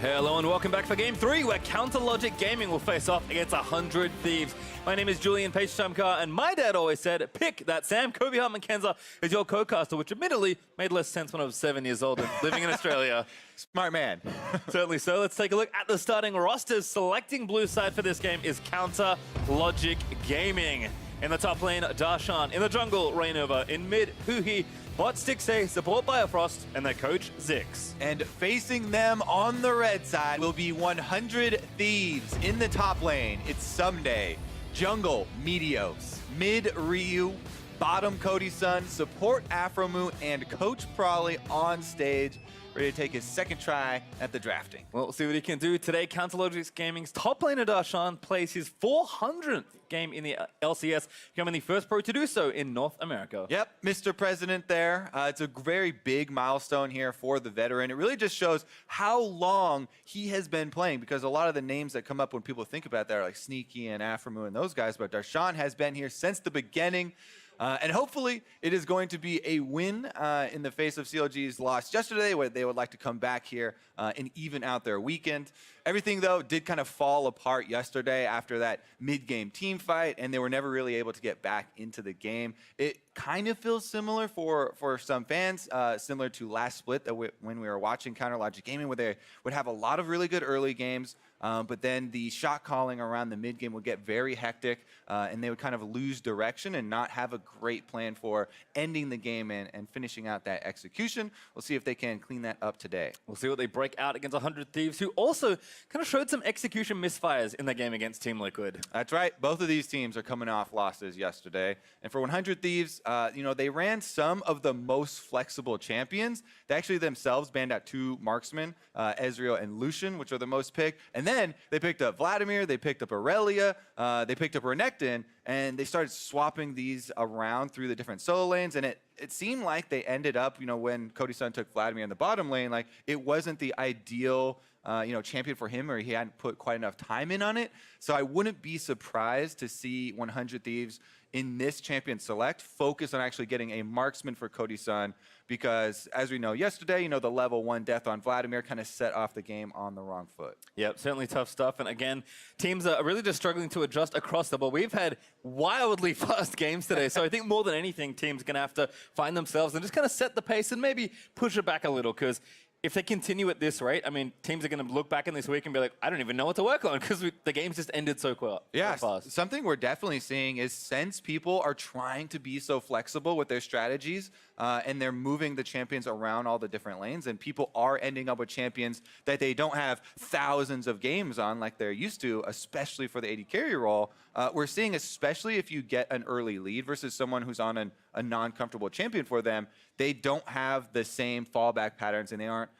Hello and welcome back for Game 3, where Counter Logic Gaming will face off against 100 Thieves. My name is Julian Page-Shamkar, and my dad always said, pick that Sam Kobe Hartman-Kenza as your co-caster, which admittedly made less sense when I was 7 years old and living in Australia. Smart man. Certainly so. Let's take a look at the starting rosters. Selecting blue side for this game is Counter Logic Gaming. In the top lane, Darshan. In the jungle, Rainova. In mid, Huhi. Bot Stixay, support Biofrost, and their coach, Zix. And facing them on the red side will be 100 Thieves. In the top lane, it's Someday. Jungle, Meteos. Mid, Ryu. Bottom, Cody Sun. Support, Afromu. And Coach Prawley on stage, ready to take his second try at the drafting. Well, we'll see what he can do today. Counter Logic Gaming's top laner, Darshan, plays his 400th game in the LCS, becoming the first pro to do so in North America. Yep, Mr. President there. It's a very big milestone here for the veteran. It really just shows how long he has been playing, because a lot of the names that come up when people think about that are like Sneaky and Afromu and those guys, but Darshan has been here since the beginning. And hopefully it is going to be a win in the face of CLG's loss yesterday, where they would like to come back here and even out their weekend. Everything, though, did kind of fall apart yesterday after that mid-game team fight, and they were never really able to get back into the game. It kind of feels similar for some fans, similar to last split that when we were watching Counter Logic Gaming, where they would have a lot of really good early games, but then the shot calling around the mid game would get very hectic, and they would kind of lose direction and not have a great plan for ending the game and finishing out that execution. We'll see if they can clean that up today. We'll see what they break out against 100 Thieves, who also kind of showed some execution misfires in their game against Team Liquid. That's right. Both of these teams are coming off losses yesterday. And for 100 Thieves, they ran some of the most flexible champions. They actually themselves banned out 2 marksmen, Ezreal and Lucian, which are the most picked. And then they picked up Vladimir, they picked up Aurelia, they picked up Renekton, and they started swapping these around through the different solo lanes. And it seemed like they ended up, when Cody Sun took Vladimir in the bottom lane, like it wasn't the ideal champion for him, or he hadn't put quite enough time in on it. So I wouldn't be surprised to see 100 Thieves in this champion select focus on actually getting a marksman for Cody Sun, because as we know yesterday, the level 1 death on Vladimir kind of set off the game on the wrong foot. Yep, certainly tough stuff. And again, teams are really just struggling to adjust across the board. We've had wildly fast games today, so I think more than anything, teams are going to have to find themselves and just kind of set the pace and maybe push it back a little, because if they continue at this rate, teams are going to look back in this week and be like, I don't even know what to work on, because the game's just ended so fast. Yeah, something we're definitely seeing is, since people are trying to be so flexible with their strategies, and they're moving the champions around all the different lanes, and people are ending up with champions that they don't have thousands of games on like they're used to, especially for the AD carry role. We're seeing, especially if you get an early lead versus someone who's on a non-comfortable champion for them, they don't have the same fallback patterns, and they aren't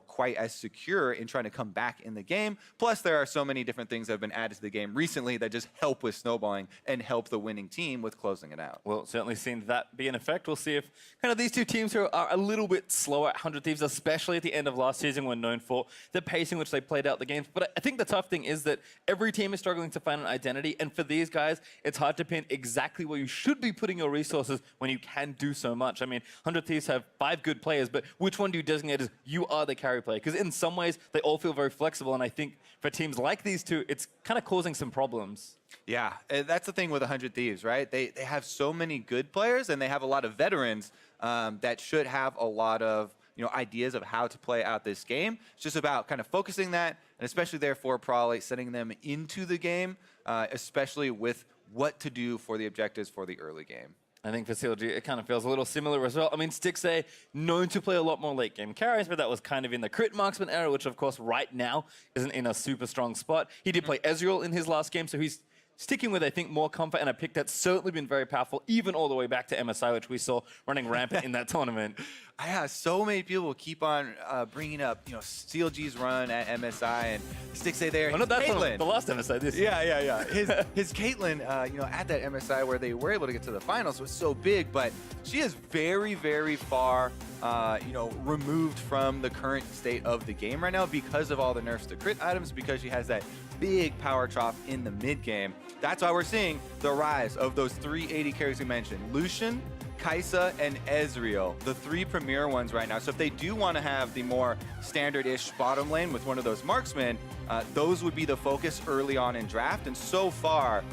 quite as secure in trying to come back in the game. Plus, there are so many different things that have been added to the game recently that just help with snowballing and help the winning team with closing it out. Well, certainly seen that be in effect. We'll see if kind of these two teams who are a little bit slower at 100 Thieves, especially at the end of last season, were known for the pace in which they played out the games. But I think the tough thing is that every team is struggling to find an identity. And for these guys, it's hard to pin exactly where you should be putting your resources when you can do so much. 100 Thieves have 5 good players, but which one do you designate as you are the carry player? Because in some ways, they all feel very flexible. And I think for teams like these two, it's kind of causing some problems. Yeah, that's the thing with 100 Thieves, right? They have so many good players, and they have a lot of veterans that should have a lot of ideas of how to play out this game. It's just about kind of focusing that, and especially therefore probably setting them into the game, especially with what to do for the objectives for the early game. I think for CLG, it kind of feels a little similar as well. Stixay, known to play a lot more late game carries, but that was kind of in the crit marksman era, which of course right now isn't in a super strong spot. He did play Ezreal in his last game, so he's sticking with, I think, more comfort, and a pick that's certainly been very powerful, even all the way back to MSI, which we saw running rampant in that tournament. Yeah, so many people keep on bringing up, CLG's run at MSI and Stixay there. Oh, no, that's the last MSI this year. Yeah. His Caitlyn, at that MSI where they were able to get to the finals was so big, but she is very, very far, removed from the current state of the game right now because of all the nerfs to crit items, because she has that big power chop in the mid game. That's why we're seeing the rise of those 380 carries we mentioned: Lucian, Kai'Sa, and Ezreal, the 3 premier ones right now. So if they do want to have the more standard-ish bottom lane with one of those marksmen, those would be the focus early on in draft. And so far,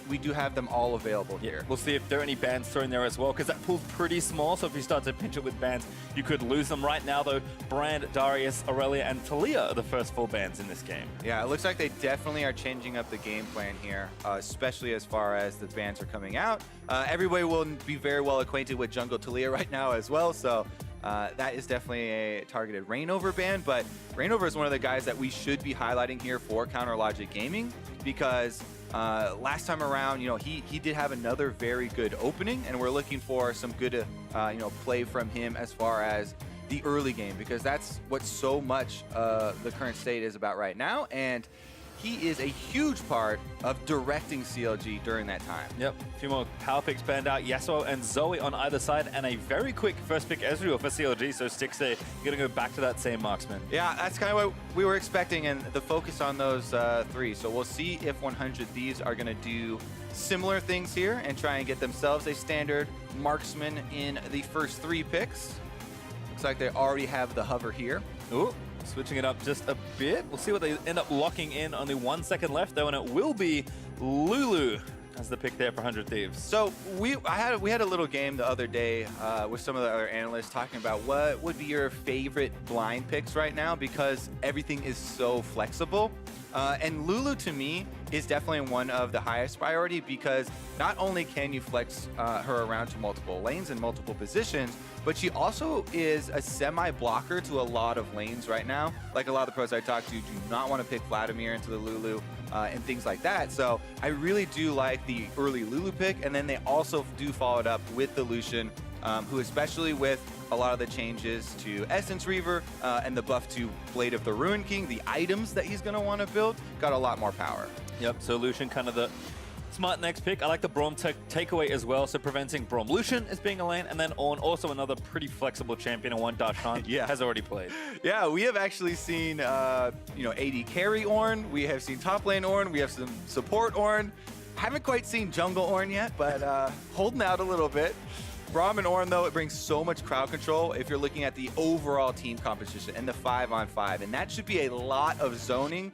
we do have them all available here. We'll see if there are any bans thrown there as well, because that pool's pretty small. So if you start to pinch it with bans, you could lose them. Right now, though, Brand, Darius, Aurelia, and Talia are the first 4 bans in this game. Yeah, it looks like they definitely are changing up the game plan here, especially as far as the bans are coming out. Everybody will be very well acquainted with Jungle Talia right now as well, so that is definitely a targeted Reignover ban, but Reignover is one of the guys that we should be highlighting here for Counter Logic Gaming, because last time around, you know, he did have another very good opening, and we're looking for some good, you know, play from him as far as the early game, because that's what so much the current state is about right now, and he is a huge part of directing CLG during that time. Yep, a few more power picks banned out. Yasuo and Zoe on either side, and a very quick first pick Ezreal for CLG, so Stixxay going to go back to that same marksman. Yeah, that's kind of what we were expecting, and the focus on those 3. So we'll see if 100 Thieves are going to do similar things here and try and get themselves a standard marksman in the first 3 picks. Looks like they already have the hover here. Ooh. Switching it up just a bit. We'll see what they end up locking in. Only 1 second left, though, and it will be Lulu as the pick there for 100 Thieves. So we had a little game the other day with some of the other analysts talking about what would be your favorite blind picks right now, because everything is so flexible. And Lulu, to me, is definitely one of the highest priority, because not only can you flex her around to multiple lanes and multiple positions, but she also is a semi-blocker to a lot of lanes right now. Like a lot of the pros I talk to do not want to pick Vladimir into the Lulu and things like that. So I really do like the early Lulu pick, and then they also do follow it up with the Lucian, who, especially with a lot of the changes to Essence Reaver and the buff to Blade of the Ruin King, the items that he's going to want to build, got a lot more power. Yep, so Lucian kind of the smart next pick. I like the Braum takeaway as well, so preventing Braum Lucian as being a lane, and then Ornn, also another pretty flexible champion, and one Darshan Yeah. has already played. Yeah, we have actually seen, you know, AD carry Ornn. We have seen top lane Ornn. We have some support Ornn. Haven't quite seen jungle Ornn yet, but holding out a little bit. Braum and Ornn, though, it brings so much crowd control if you're looking at the overall team competition and the 5-on-5, and that should be a lot of zoning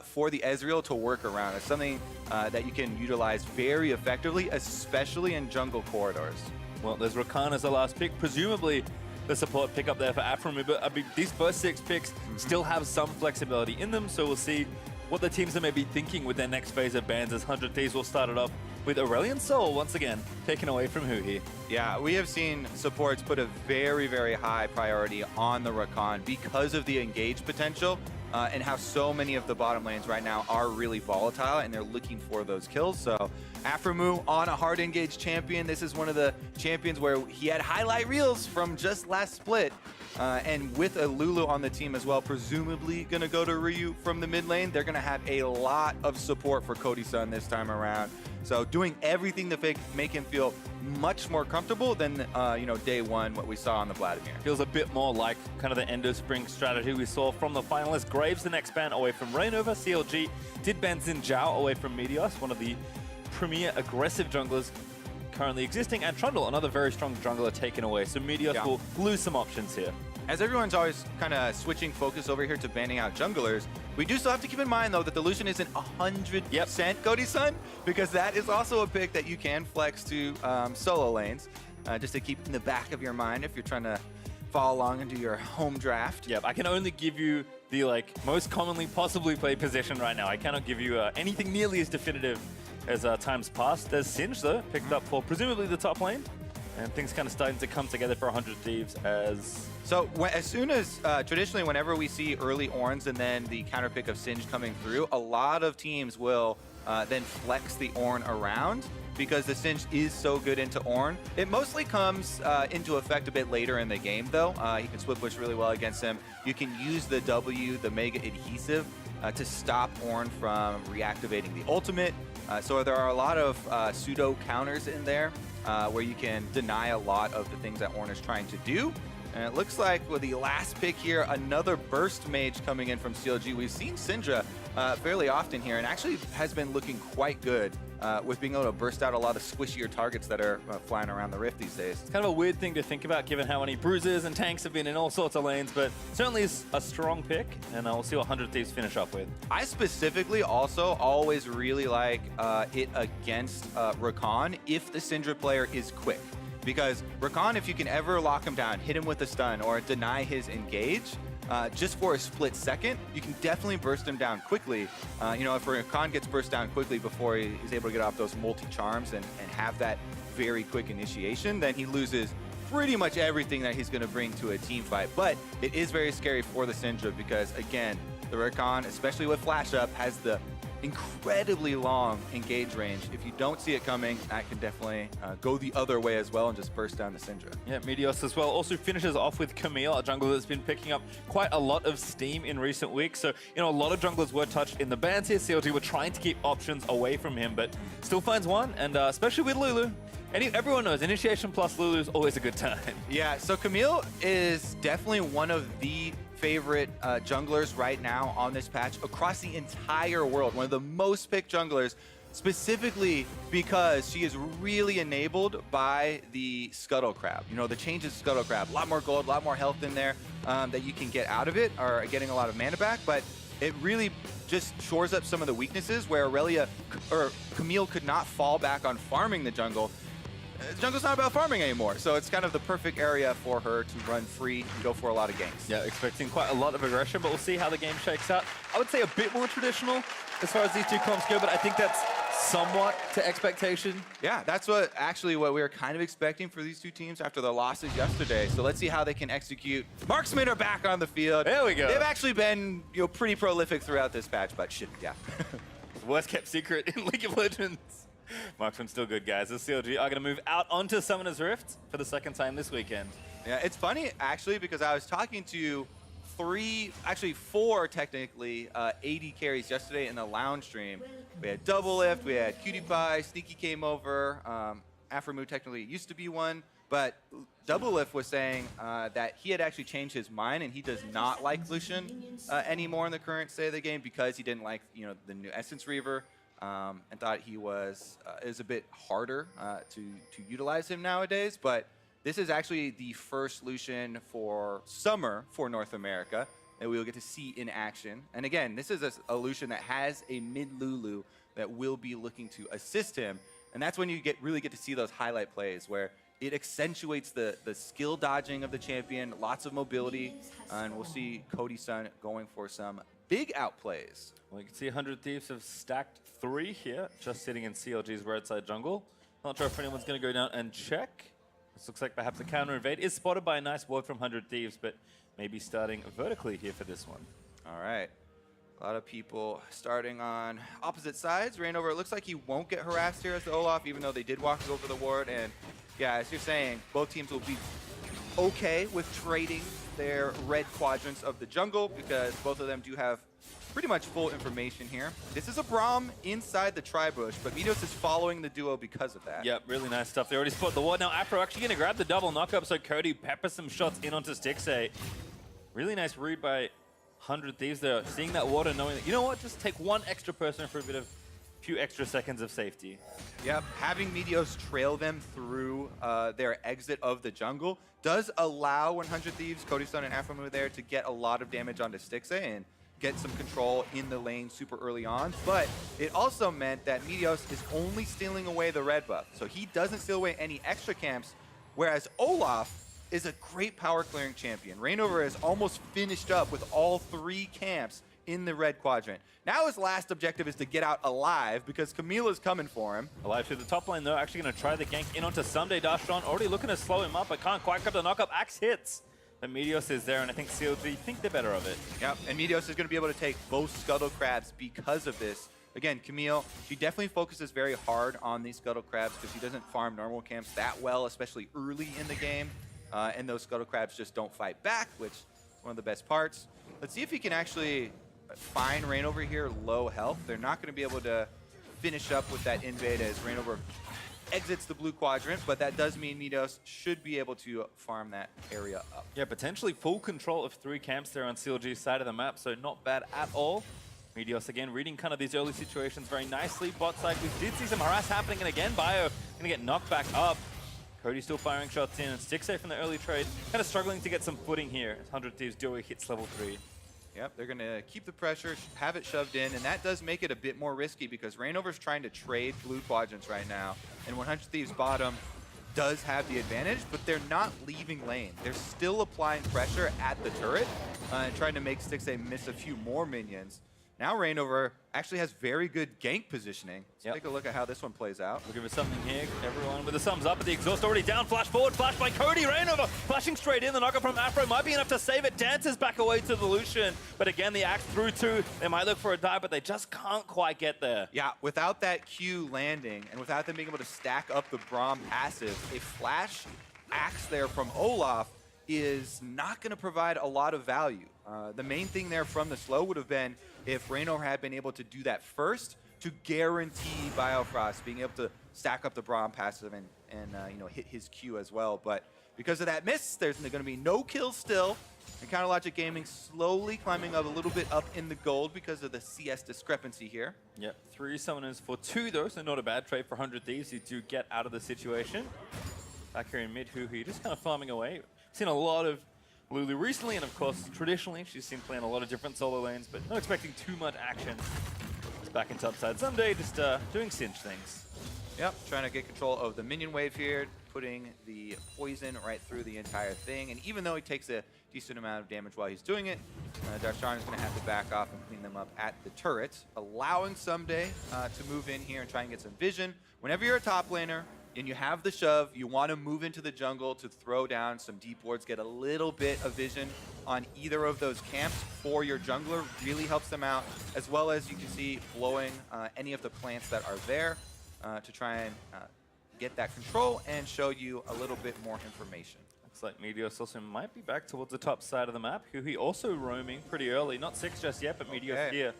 for the Ezreal to work around. It's something that you can utilize very effectively, especially in jungle corridors. Well, there's Rakan as the last pick, presumably the support pick up there for Aphromoo, but I mean, these first 6 picks still have some flexibility in them, so we'll see what the teams are maybe thinking with their next phase of bans, as 100 Thieves will start it off with Aurelion Sol once again taken away from Hu here. Yeah, we have seen supports put a very, very high priority on the Rakan because of the engage potential and how so many of the bottom lanes right now are really volatile, and they're looking for those kills. So Aphromoo on a hard engaged champion. This is one of the champions where he had highlight reels from just last split. And with a Lulu on the team as well, presumably going to go to Ryu from the mid lane, they're going to have a lot of support for Cody Sun this time around. So doing everything to make him feel much more comfortable than, you know, day 1, what we saw on the Vladimir. Feels a bit more like kind of the end of spring strategy we saw from the finalists. Graves, the next ban away from Reignover. CLG did ban Xin Zhao away from Meteos, one of the premier aggressive junglers currently existing, and Trundle, another very strong jungler, taken away. So Meteos will lose some options here. As everyone's always kind of switching focus over here to banning out junglers, we do still have to keep in mind, though, that the Lucian isn't 100% Cody Sun, because that is also a pick that you can flex to solo lanes, just to keep in the back of your mind if you're trying to follow along and do your home draft. Yep, I can only give you the most commonly possibly played position right now. I cannot give you anything nearly as definitive as times past. There's Singe, though, picked up for presumably the top lane. And things kind of starting to come together for 100 Thieves as... So as soon as, traditionally, whenever we see early Ornns and then the counter pick of Singe coming through, a lot of teams will then flex the Ornn around because the Singe is so good into Ornn. It mostly comes into effect a bit later in the game, though. You can split push really well against him. You can use the W, the Mega Adhesive, to stop Ornn from reactivating the ultimate. So there are a lot of pseudo counters in there where you can deny a lot of the things that Ornn is trying to do. And it looks like with the last pick here, another burst mage coming in from CLG. We've seen Syndra fairly often here, and actually has been looking quite good with being able to burst out a lot of squishier targets that are flying around the Rift these days. It's kind of a weird thing to think about given how many bruisers and tanks have been in all sorts of lanes, but certainly is a strong pick, and we'll see what 100 Thieves finish up with. I specifically also always really like it against Rakan if the Syndra player is quick. Because Rakan, if you can ever lock him down, hit him with a stun, or deny his engage, just for a split second, you can definitely burst him down quickly. You know, if Rakan gets burst down quickly before he's able to get off those multi-charms and have that very quick initiation, then he loses pretty much everything that he's going to bring to a team fight. But it is very scary for the Syndra because, again, the Rakan, especially with Flash Up, has the incredibly long engage range. If you don't see it coming, that can definitely go the other way as well and just burst down the Syndra. Yeah, Meteos as well. Also finishes off with Camille, a jungler that's been picking up quite a lot of steam in recent weeks. So, you know, a lot of junglers were touched in the bans here. CLG were trying to keep options away from him, but still finds one, and especially with Lulu. Everyone knows initiation plus Lulu is always a good time. Yeah, so Camille is definitely one of the favorite junglers right now on this patch across the entire world. One of the most picked junglers, specifically because she is really enabled by the Scuttle Crab. You know, the changes Scuttle Crab, a lot more gold, a lot more health in there that you can get out of it, or getting a lot of mana back, but it really just shores up some of the weaknesses where Camille could not fall back on farming the jungle. The jungle's not about farming anymore, so it's kind of the perfect area for her to run free and go for a lot of ganks. Yeah, expecting quite a lot of aggression, but we'll see how the game shakes out. I would say a bit more traditional as far as these two comps go, but I think that's somewhat to expectation. Yeah, that's what we were kind of expecting for these two teams after their losses yesterday. So let's see how they can execute. Marksmen are back on the field. There we go. They've actually been, you know, pretty prolific throughout this patch, but shit, yeah. Worst kept secret in League of Legends. Marksman's still good, guys. The CLG are going to move out onto Summoner's Rift for the second time this weekend. Yeah, it's funny, actually, because I was talking to four technically, 80 carries yesterday in the lounge stream. We had Double Lift, we had Cutie Pie, Sneaky came over, Aframu technically used to be one, but Double Lift was saying that he had actually changed his mind and he does not like Lucian anymore in the current state of the game because he didn't like, you know, the new Essence Reaver. And thought he was a bit harder to utilize him nowadays. But this is actually the first Lucian for summer for North America that we will get to see in action. And again, this is a Lucian that has a mid Lulu that will be looking to assist him. And that's when you really get to see those highlight plays where it accentuates the skill dodging of the champion, lots of mobility, and we'll see Cody Sun going for some big outplays. Well, you can see 100 Thieves have stacked 3 here, just sitting in CLG's roadside jungle. Not sure if anyone's going to go down and check. This looks like perhaps a counter invade is spotted by a nice ward from 100 Thieves, but maybe starting vertically here for this one. All right. A lot of people starting on opposite sides. Reignover, it looks like he won't get harassed here as the Olaf, even though they did walk over the ward. And yeah, as you're saying, both teams will be okay with trading their red quadrants of the jungle because both of them do have pretty much full information here. This is a Braum inside the tri-bush, but Meteos is following the duo because of that. Yep, really nice stuff. They already spotted the ward. Now Afro actually going to grab the double knockup, so Cody peppers some shots in onto Stixxay. Really nice read by 100 Thieves there, seeing that ward and knowing that, you know what, just take one extra person for a few extra seconds of safety. Yep, having Meteos trail them through their exit of the jungle does allow 100 Thieves, Cody Sun and Aframu there to get a lot of damage onto Stixxay and get some control in the lane super early on, but it also meant that Meteos is only stealing away the red buff, so he doesn't steal away any extra camps, whereas Olaf is a great power clearing champion. Reignover is almost finished up with all 3 camps in the red quadrant. Now his last objective is to get out alive because Camille is coming for him. Alive through the top lane though, actually going to try the gank in onto Someday Dashon, already looking to slow him up, but can't quite grab the knockup. Axe hits. But Meteos is there, and I think CLG think they're better of it. Yep, and Meteos is going to be able to take both Scuttle Crabs because of this. Again, Camille, she definitely focuses very hard on these Scuttle Crabs because she doesn't farm normal camps that well, especially early in the game. And those Scuttle Crabs just don't fight back, which is one of the best parts. Let's see if he can actually find Reignover here low health. They're not going to be able to finish up with that invade as Reignover exits the blue quadrant, but that does mean Meteos should be able to farm that area up. Yeah, potentially full control of 3 camps there on CLG's side of the map, so not bad at all. Meteos again reading kind of these early situations very nicely. Bot side, we did see some harass happening, and again, Bio gonna get knocked back up. Cody still firing shots in, and Stixay from the early trade, kind of struggling to get some footing here as 100 Thieves duo hits level 3. Yep, they're going to keep the pressure, have it shoved in, and that does make it a bit more risky because Reignover's trying to trade blue quadrants right now, and 100 Thieves bottom does have the advantage, but they're not leaving lane. They're still applying pressure at the turret and trying to make Stixay miss a few more minions. Now Reignover actually has very good gank positioning. Let's take a look at how this one plays out. Looking for something here. Everyone with the thumbs up, but the exhaust already down. Flash forward, flash by Cody. Reignover flashing straight in. The knocker from Afro might be enough to save it. Dances back away to the Lucian. But again, the axe through two. They might look for a dive, but they just can't quite get there. Yeah, without that Q landing and without them being able to stack up the Braum passive, a flash axe there from Olaf is not going to provide a lot of value. The main thing there from the slow would have been if Reignover had been able to do that first to guarantee Biofrost being able to stack up the Braum passive and you know, hit his Q as well. But because of that miss, there's going to be no kills still. And Counter Logic Gaming slowly climbing up a little bit up in the gold because of the CS discrepancy here. Yep, 3 summoners for 2 though, so not a bad trade for 100 Thieves. You do get out of the situation. Back here in mid, Huhi just kind of farming away. Seen a lot of Lulu recently, and of course, traditionally, she's seen playing a lot of different solo lanes, but not expecting too much action. It's back in topside someday, just doing cinch things. Yep, trying to get control of the minion wave here, putting the poison right through the entire thing. And even though he takes a decent amount of damage while he's doing it, Darshan is going to have to back off and clean them up at the turret, allowing Someday to move in here and try and get some vision. Whenever you're a top laner, and you have the shove, you want to move into the jungle to throw down some deep wards, get a little bit of vision on either of those camps for your jungler, really helps them out, as well as you can see blowing any of the plants that are there to try and get that control and show you a little bit more information. Looks like Meteos also might be back towards the top side of the map. Huhi also roaming pretty early, not 6 just yet, but Meteos here.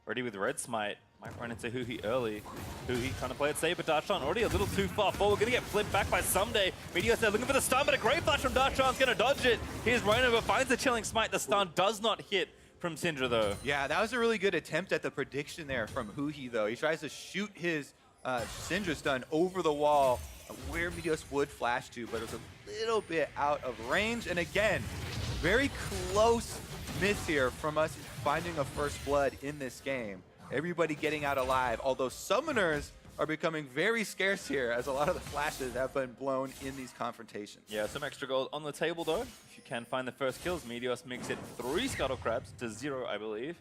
Ready with Red Smite. Might run into Huhi early. Huhi trying to play it safe, but Darshan already a little too far forward. Gonna get flipped back by Someday. Meteos there looking for the stun, but a great flash from Darshan's gonna dodge it. Here's Reignover, finds the Chilling Smite. The stun does not hit from Syndra though. Yeah, that was a really good attempt at the prediction there from Huhi though. He tries to shoot his Syndra stun over the wall where Meteos would flash to, but it was a little bit out of range. And again, very close miss here from us finding a first blood in this game. Everybody getting out alive, although summoners are becoming very scarce here as a lot of the flashes have been blown in these confrontations. Yeah, some extra gold on the table though. If you can find the first kills, Meteos makes it 3 Scuttle Crabs to 0, I believe.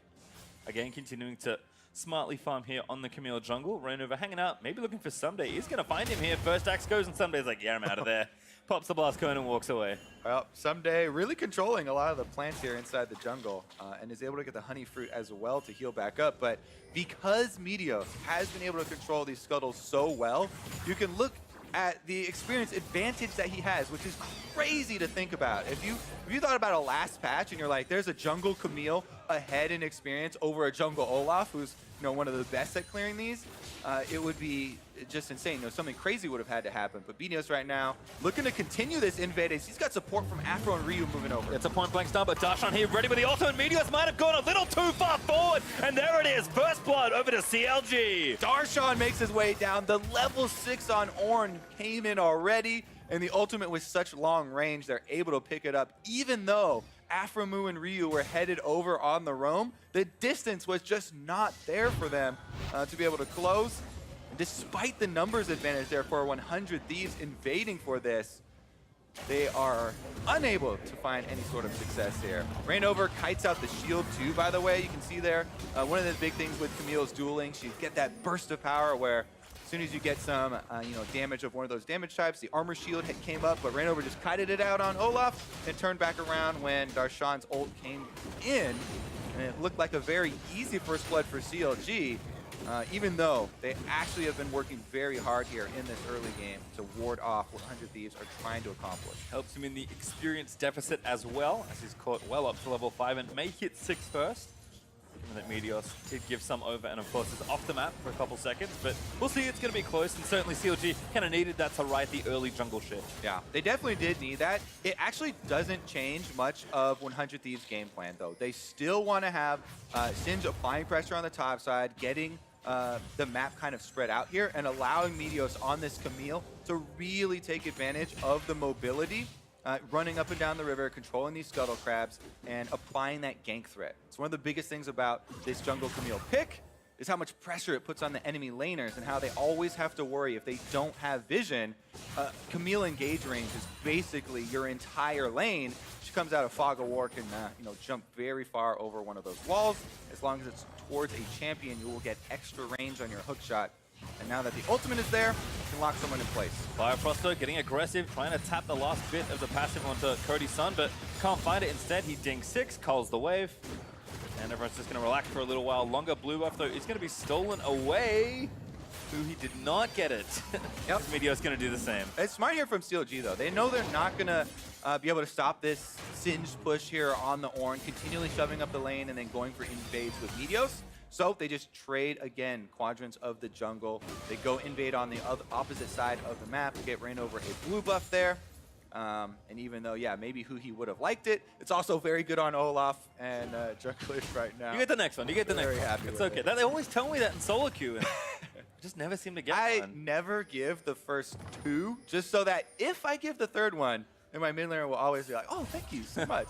Again, continuing to smartly farm here on the Camille jungle. Reignover hanging out, maybe looking for Someday. He's going to find him here. First axe goes, and Someday's like, yeah, I'm out of there. Pops the blast cone and walks away. Well, Someday really controlling a lot of the plants here inside the jungle and is able to get the honey fruit as well to heal back up. But because Meteos has been able to control these scuttles so well, you can look at the experience advantage that he has, which is crazy to think about. If you thought about a last patch and you're like, there's a jungle Camille ahead in experience over a jungle Olaf, who's one of the best at clearing these, it would be just insane. Something crazy would have had to happen. But Meteos right now looking to continue this invade as he's got support from Afro and Ryu moving over. It's a point-blank stun, but Darshan here ready with the ultimate. Meteos might have gone a little too far forward, and there it is. First blood over to CLG. Darshan makes his way down. The level 6 on Ornn came in already, and the ultimate with such long range, they're able to pick it up, even though Afromu and Ryu were headed over on the roam. The distance was just not there for them to be able to close. And despite the numbers advantage there for 100 Thieves invading for this, they are unable to find any sort of success here. Reignover kites out the shield too, by the way. You can see there, one of the big things with Camille's dueling, she get that burst of power where as soon as you get some damage of one of those damage types, the armor shield came up, but Reignover just kited it out on Olaf and turned back around when Darshan's ult came in. And it looked like a very easy first blood for CLG, even though they actually have been working very hard here in this early game to ward off what 100 Thieves are trying to accomplish. Helps him in the experience deficit as well, as he's caught well up to level 5 and may hit 6 first. given that Meteos did give some over and of course is off the map for a couple seconds, but we'll see. It's going to be close, and certainly CLG kind of needed that to right the early jungle shift. Yeah, they definitely did need that. It actually doesn't change much of 100 Thieves' game plan, though. They still want to have Singe applying pressure on the top side, getting the map kind of spread out here, and allowing Meteos on this Camille to really take advantage of the mobility, running up and down the river, controlling these scuttle crabs, and applying that gank threat. It's one of the biggest things about this jungle Camille pick is how much pressure it puts on the enemy laners and how they always have to worry if they don't have vision. Camille engage range is basically your entire lane. She comes out of Fog of War, can jump very far over one of those walls. As long as it's towards a champion, you will get extra range on your hook shot. And now that the ultimate is there, you can lock someone in place. Firefrost though getting aggressive, trying to tap the last bit of the passive onto Cody's son, but can't find it. Instead, he dings 6, calls the wave. And everyone's just going to relax for a little while longer. Blue buff, though, is going to be stolen away. Ooh, he did not get it. Yep. Meteor's going to do the same. It's smart here from CLG, though. They know they're not going to be able to stop this Singe push here on the Ornn, continually shoving up the lane and then going for invades with Meteos. So they just trade, again, quadrants of the jungle. They go invade on the opposite side of the map, get ran over a blue buff there. And even though, yeah, maybe he would have liked it, it's also very good on Olaf and junglers right now. You get the next one. You get the next one. Happy it's with okay. it. They always tell me that in solo queue, and I just never seem to get I one. never give the first 2, just so that if I give the third one, then my mid laner will always be like, oh, thank you so much.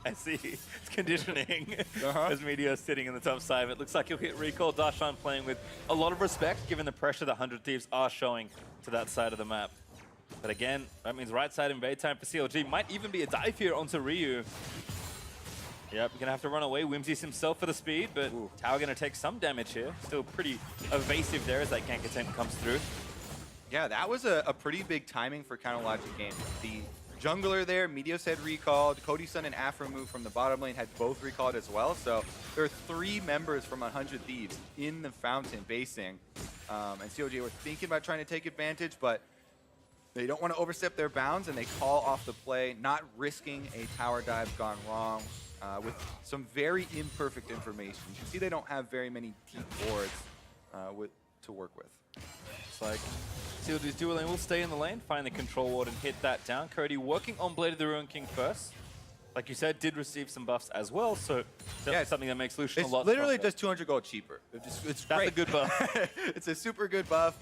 I see. It's conditioning. Uh-huh. As Meteor sitting in the top side. It looks like he'll hit recall. Darshan playing with a lot of respect, given the pressure the 100 Thieves are showing to that side of the map. But again, that means right side invade time for CLG. Might even be a dive here onto Ryu. Yep, you're going to have to run away. Whimsy's himself for the speed, but Tower going to take some damage here. Still pretty evasive there as that gank attempt comes through. Yeah, that was a pretty big timing for Counter Logic game. The jungler there, Meteos had recalled. Cody's son and Aframu from the bottom lane had both recalled as well. So there are 3 members from 100 Thieves in the fountain basing. And CLG were thinking about trying to take advantage, but they don't want to overstep their bounds, and they call off the play, not risking a tower dive gone wrong with some very imperfect information. You can see they don't have very many deep boards to work with. It's like CLG's dual lane will stay in the lane, find the control ward and hit that down. Cody working on Blade of the Ruined King first. Like you said, did receive some buffs as well, so that's something that makes Lucian a lot It's literally stronger. just 200 gold cheaper. It's That's great. a good buff. It's a super good buff.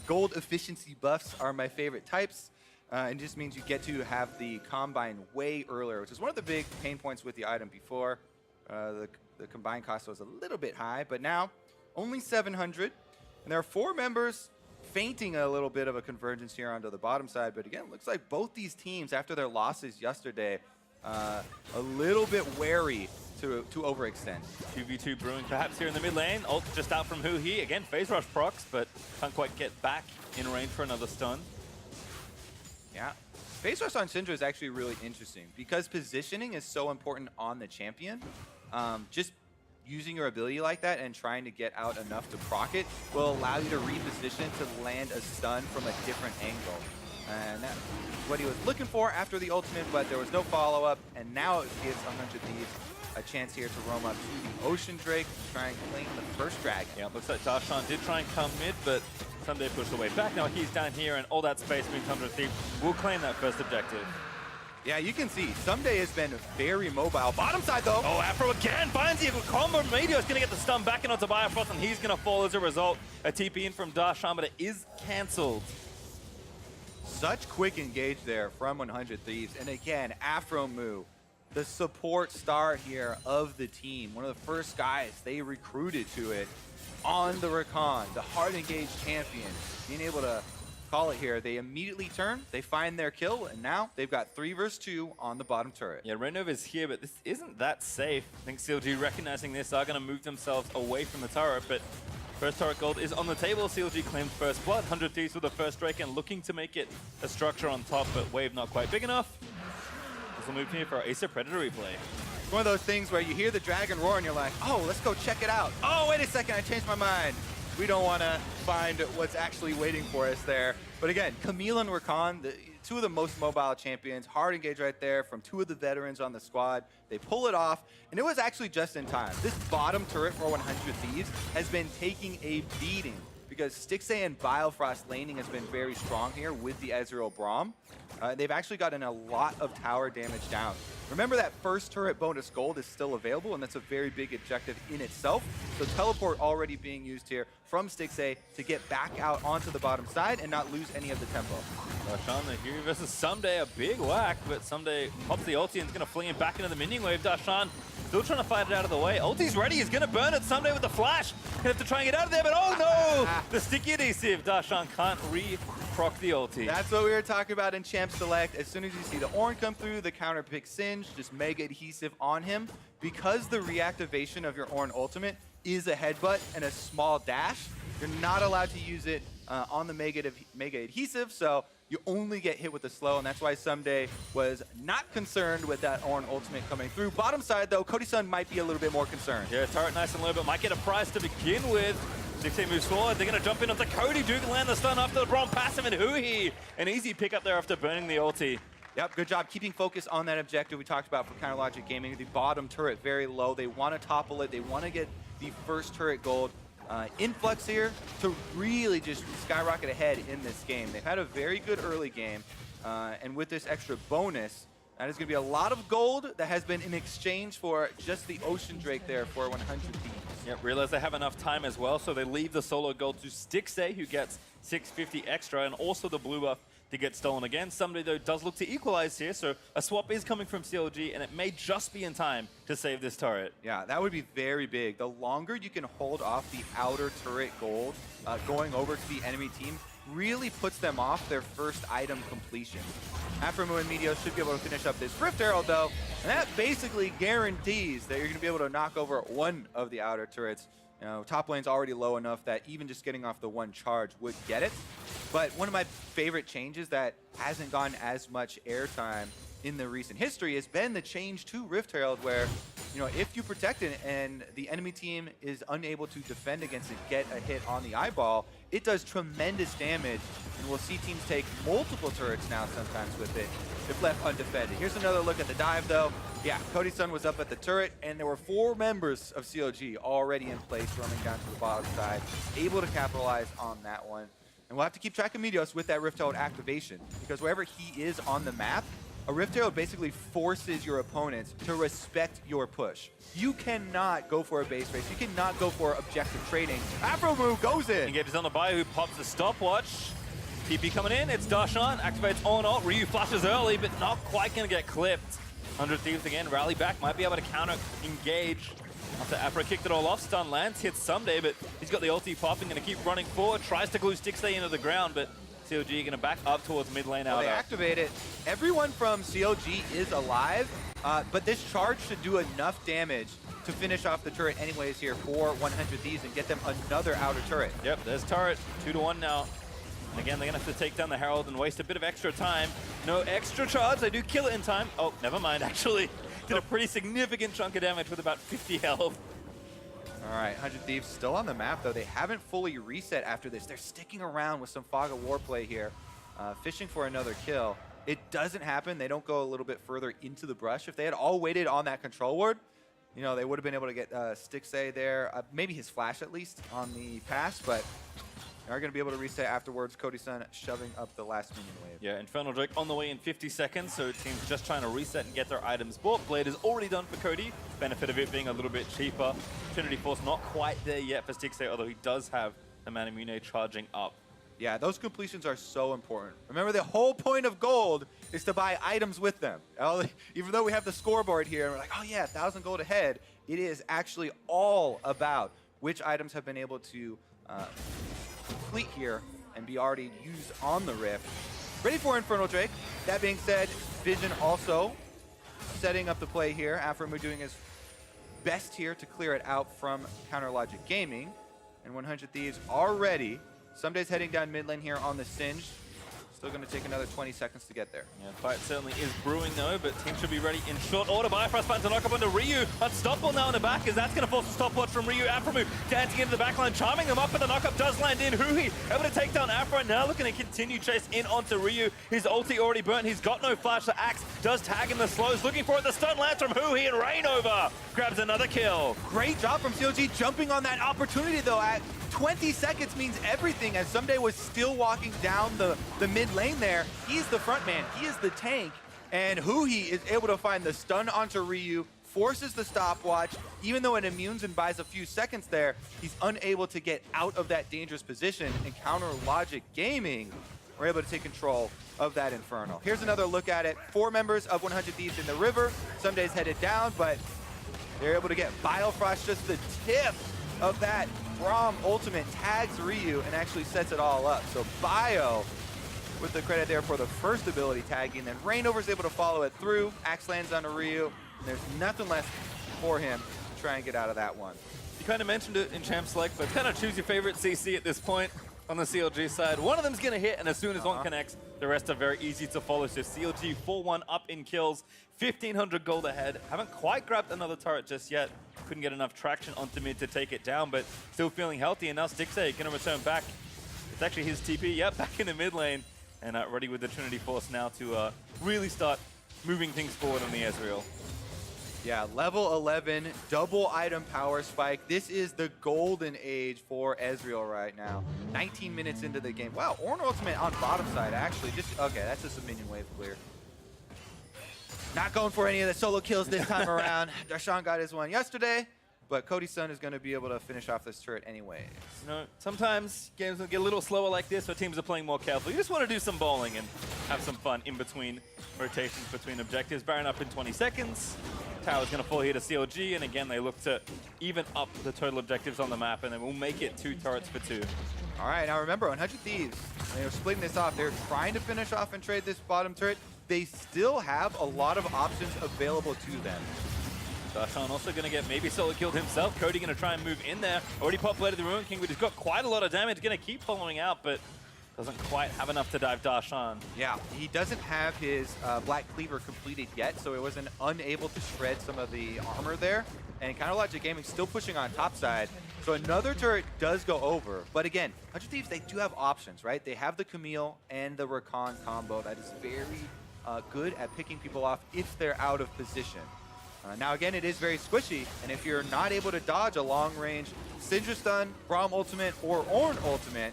Gold efficiency buffs are my favorite types. And just means you get to have the Combine way earlier, which is one of the big pain points with the item before. The combine cost was a little bit high, but now only 700. And there are 4 members fainting a little bit of a convergence here onto the bottom side. But again, looks like both these teams, after their losses yesterday, a little bit wary to overextend. 2v2 brewing perhaps here in the mid lane. Ult just out from Huhi. Again, phase rush procs, but can't quite get back in range for another stun. Yeah. Phase rush on Syndra is actually really interesting because positioning is so important on the champion. Just using your ability like that and trying to get out enough to proc it will allow you to reposition to land a stun from a different angle. And that's what he was looking for after the ultimate, but there was no follow-up, and now it gives 100 Thieves a chance here to roam up to the Ocean Drake to try and claim the first dragon. Yeah, looks like Darshan did try and come mid, but Sunday pushed away back. Now he's down here, and all that space means 100 Thieves will claim that first objective. Yeah, you can see, Someday has been very mobile. Bottom side, though. Oh, Afro again finds the combo. Meteor's going to get the stun back in onto Bifrost, and he's going to fall as a result. A TP in from Darshan, but it is cancelled. Such quick engage there from 100 Thieves. And again, Aframu, the support star here of the team. One of the first guys they recruited to it on the Rakan, the hard engaged champion. Being able to call it here. They immediately turn, they find their kill, and now they've got 3 versus 2 on the bottom turret. Yeah, Red Nova's here, but this isn't that safe. I think CLG recognizing this are going to move themselves away from the turret, but first turret gold is on the table. CLG claimed first blood. 100 Thieves with the first Drake and looking to make it a structure on top, but wave not quite big enough. This will move here for our Acer Predator replay. It's one of those things where you hear the dragon roar and you're like, oh, let's go check it out. Oh, wait a second, I changed my mind. We don't want to find what's actually waiting for us there. But again, Camille and Rakan, two of the most mobile champions. Hard engage right there from two of the veterans on the squad. They pull it off, and it was actually just in time. This bottom turret for 100 Thieves has been taking a beating because Stixay and Biofrost laning has been very strong here with the Ezreal Braum. They've actually gotten a lot of tower damage down. Remember that first turret bonus gold is still available, and that's a very big objective in itself. So teleport already being used here from Stixay to get back out onto the bottom side and not lose any of the tempo. Darshan, the Hero versus Someday, a big whack, but Someday pops the ulti and is going to fling him back into the minion wave. Darshan still trying to fight it out of the way. Ulti's ready, he's going to burn it. Someday with the flash. Gonna have to try and get out of there, but oh no! The sticky adhesive. Darshan can't proc the ulti. That's what we were talking about in Champ Select. As soon as you see the Ornn come through, the counter pick Singe, just mega adhesive on him. Because the reactivation of your Ornn ultimate is a headbutt and a small dash, you're not allowed to use it on the mega adhesive, so you only get hit with the slow, and that's why Someday was not concerned with that Ornn ultimate coming through. Bottom side, though, Cody Sun might be a little bit more concerned. Yeah, turret nice and low, but might get a prize to begin with. Stixay moves forward, they're going to jump in onto Cody. Duke land the stun after the Braum passive, and Huhi, an easy pick up there after burning the ulti. Yep, good job keeping focus on that objective we talked about for Counter Logic Gaming. The bottom turret very low. They want to topple it. They want to get the first turret gold. Influx here to really just skyrocket ahead in this game. They've had a very good early game, and with this extra bonus, that is going to be a lot of gold that has been in exchange for just the Ocean Drake there for 100 Thieves. Yep, realize they have enough time as well, so they leave the solo gold to Stixay, who gets 650 extra, and also the blue buff to get stolen again. Somebody, though, does look to equalize here, so a swap is coming from CLG, and it may just be in time to save this turret. Yeah, that would be very big. The longer you can hold off the outer turret gold going over to the enemy team really puts them off their first item completion. Aphromoo and Meteos should be able to finish up this Rift Herald, though, and that basically guarantees that you're going to be able to knock over one of the outer turrets. You know, top lane's already low enough that even just getting off the one charge would get it. But one of my favorite changes that hasn't gotten as much airtime in the recent history has been the change to Rift Herald, where, you know, if you protect it and the enemy team is unable to defend against it, get a hit on the eyeball, it does tremendous damage, and we'll see teams take multiple turrets now sometimes with it if left undefended. Here's another look at the dive, though. Yeah, Cody Sun was up at the turret, and there were 4 members of CLG already in place running down to the bottom side, able to capitalize on that one. And we'll have to keep track of Meteos with that Rift Herald activation, because wherever he is on the map, a Rift Herald basically forces your opponents to respect your push. You cannot go for a base race. You cannot go for objective trading. Aphromoo goes in. Engages on the Bio, who pops the stopwatch. TP coming in, it's Darshan, activates on ult. Ryu flashes early, but not quite going to get clipped. 100 Thieves again, rally back, might be able to counter engage. After Aphro kicked it all off, stun lands, hits Someday, but he's got the ulti popping, going to keep running forward, tries to glue Stixay into the ground, but CLG going to back up towards mid lane. Well, they activate it. Everyone from CLG is alive, but this charge should do enough damage to finish off the turret anyways here for 100 Thieves and get them another outer turret. Yep, there's turret, 2-1 now. And again, they're going to have to take down the Herald and waste a bit of extra time. No extra charge, they do kill it in time. Oh, never mind, actually. Did a pretty significant chunk of damage with about 50 health. All right, 100 Thieves still on the map, though. They haven't fully reset after this. They're sticking around with some Fog of War play here, fishing for another kill. It doesn't happen. They don't go a little bit further into the brush. If they had all waited on that control ward, you know, they would have been able to get Stixay there, maybe his flash at least on the pass, but they are going to be able to reset afterwards. Cody Sun shoving up the last minion wave. Yeah, Infernal Drake on the way in 50 seconds, so team's just trying to reset and get their items bought. Blade is already done for Cody. Benefit of it being a little bit cheaper. Trinity Force not quite there yet for Stixay, although he does have the Manamune charging up. Yeah, those completions are so important. Remember, the whole point of gold is to buy items with them. Even though we have the scoreboard here, and we're like, oh yeah, 1,000 gold ahead, it is actually all about which items have been able to complete here and be already used on the Rift. Ready for Infernal Drake. That being said, Vision also setting up the play here. Aphromoo doing his best here to clear it out from Counter Logic Gaming. And 100 Thieves are ready. Someday's heading down mid lane here on the Singe. Still going to take another 20 seconds to get there. Yeah, fight certainly is brewing though, but team should be ready in short order. Bifrost finds a knock up onto Ryu. Unstoppable now in the back, as that's going to force a stopwatch from Ryu. Aframu dancing into the backline, charming them up, but the knock-up does land in. Huhi able to take down Afro, now looking to continue chase in onto Ryu. His ulti already burnt, he's got no flash. The Axe does tag in the slows, looking for it. The stun lands from Huhi, and Rainover grabs another kill. Great job from CLG jumping on that opportunity though. At 20 seconds means everything, as Someday was still walking down the mid lane there. He's the front man, he is the tank, and Huhi is able to find the stun onto Ryu, forces the stopwatch. Even though it immunes and buys a few seconds there, he's unable to get out of that dangerous position, and Counter Logic Gaming were able to take control of that Inferno. Here's another look at it. 4 members of 100 Thieves in the river. Someday's headed down, but they're able to get Biofrost, just the tip of that Braum ultimate tags Ryu and actually sets it all up. So Bio with the credit there for the first ability tagging, then Rainover's able to follow it through. Axe lands onto Ryu, and there's nothing left for him to try and get out of that one. You kind of mentioned it in Champ Select, but kind of choose your favorite CC at this point on the CLG side. One of them's going to hit, and as soon as one connects, the rest are very easy to follow. So CLG 4-1 up in kills, 1,500 gold ahead. Haven't quite grabbed another turret just yet. Couldn't get enough traction onto mid to take it down, but still feeling healthy. And now Stixay going to return back. It's actually his TP, yep, back in the mid lane. And ready with the Trinity Force now to really start moving things forward on the Ezreal. Yeah, level 11, double item power spike. This is the golden age for Ezreal right now. 19 minutes into the game. Wow, Ornn ultimate on bottom side, actually. Okay, that's just a minion wave clear. Not going for any of the solo kills this time around. Darshan got his one yesterday, but Cody's son is going to be able to finish off this turret anyway. You know, sometimes games will get a little slower like this, where teams are playing more careful. You just want to do some bowling and have some fun in between rotations, between objectives. Baron up in 20 seconds. Tower's going to fall here to CLG, and again, they look to even up the total objectives on the map, and then we'll make it 2 turrets for 2. All right, now remember, 100 Thieves, they were splitting this off. They're trying to finish off and trade this bottom turret. They still have a lot of options available to them. Darshan also going to get maybe solo killed himself. Cody going to try and move in there. Already populated the Ruin King, but he's got quite a lot of damage. Going to keep following out, but doesn't quite have enough to dive Darshan. Yeah, he doesn't have his Black Cleaver completed yet, so it was unable to shred some of the armor there. And Counter Logic Gaming still pushing on top side. So another turret does go over. But again, 100 Thieves, they do have options, right? They have the Camille and the Rakan combo that is very good at picking people off if they're out of position. Now again, it is very squishy, and if you're not able to dodge a long-range Syndra stun, Braum ultimate, or Ornn ultimate,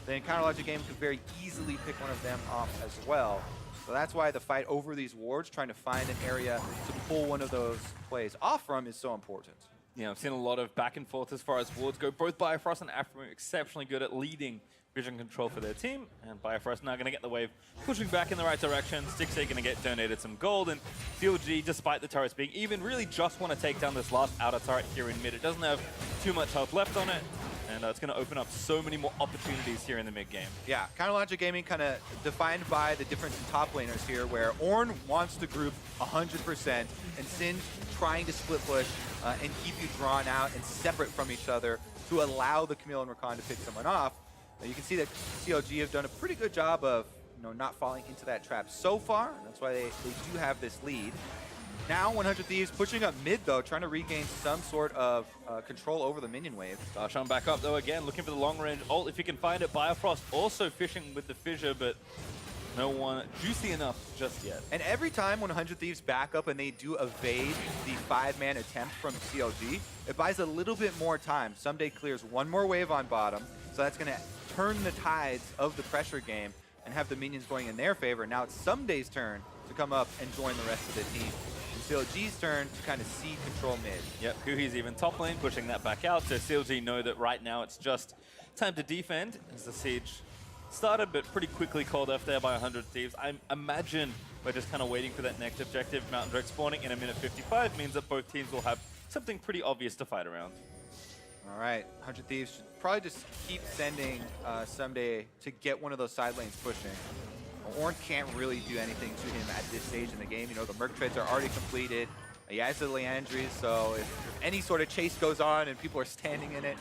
then Counter Logic Gaming could very easily pick one of them off as well. So that's why the fight over these wards, trying to find an area to pull one of those plays off from, is so important. Yeah, I've seen a lot of back and forth as far as wards go. Both Biofrost and Aframu exceptionally good at leading vision control for their team, and Biofrost now going to get the wave pushing back in the right direction. Stixay going to get donated some gold, and CLG, despite the turrets being even, really just want to take down this last outer turret here in mid. It doesn't have too much health left on it, and it's going to open up so many more opportunities here in the mid game. Yeah, Counter Logic Gaming kind of defined by the difference in top laners here, where Ornn wants to group 100%, and Sin trying to split push and keep you drawn out and separate from each other to allow the Camille and Rakan to pick someone off. You can see that CLG have done a pretty good job of not falling into that trap so far. That's why they do have this lead. Now 100 Thieves pushing up mid though, trying to regain some sort of control over the minion wave. Darshan back up though again, looking for the long range ult if he can find it. Biofrost also fishing with the fissure, but no one juicy enough just yet. And every time 100 Thieves back up and they do evade the 5-man attempt from CLG, it buys a little bit more time. Someday clears one more wave on bottom, so that's going to turn the tides of the pressure game and have the minions going in their favor. Now it's Someday's turn to come up and join the rest of the team. And CLG's turn to kind of see control mid. Yep, Huhi's even top lane, pushing that back out. So CLG know that right now it's just time to defend as the siege started, but pretty quickly called off there by 100 Thieves. I imagine we're just kind of waiting for that next objective. Mountain Drake spawning in a minute 55 means that both teams will have something pretty obvious to fight around. All right, 100 Thieves should probably just keep sending Someday to get one of those side lanes pushing. Ornn can't really do anything to him at this stage in the game. The Merc trades are already completed. He has the Leandries, so if any sort of chase goes on and people are standing in it,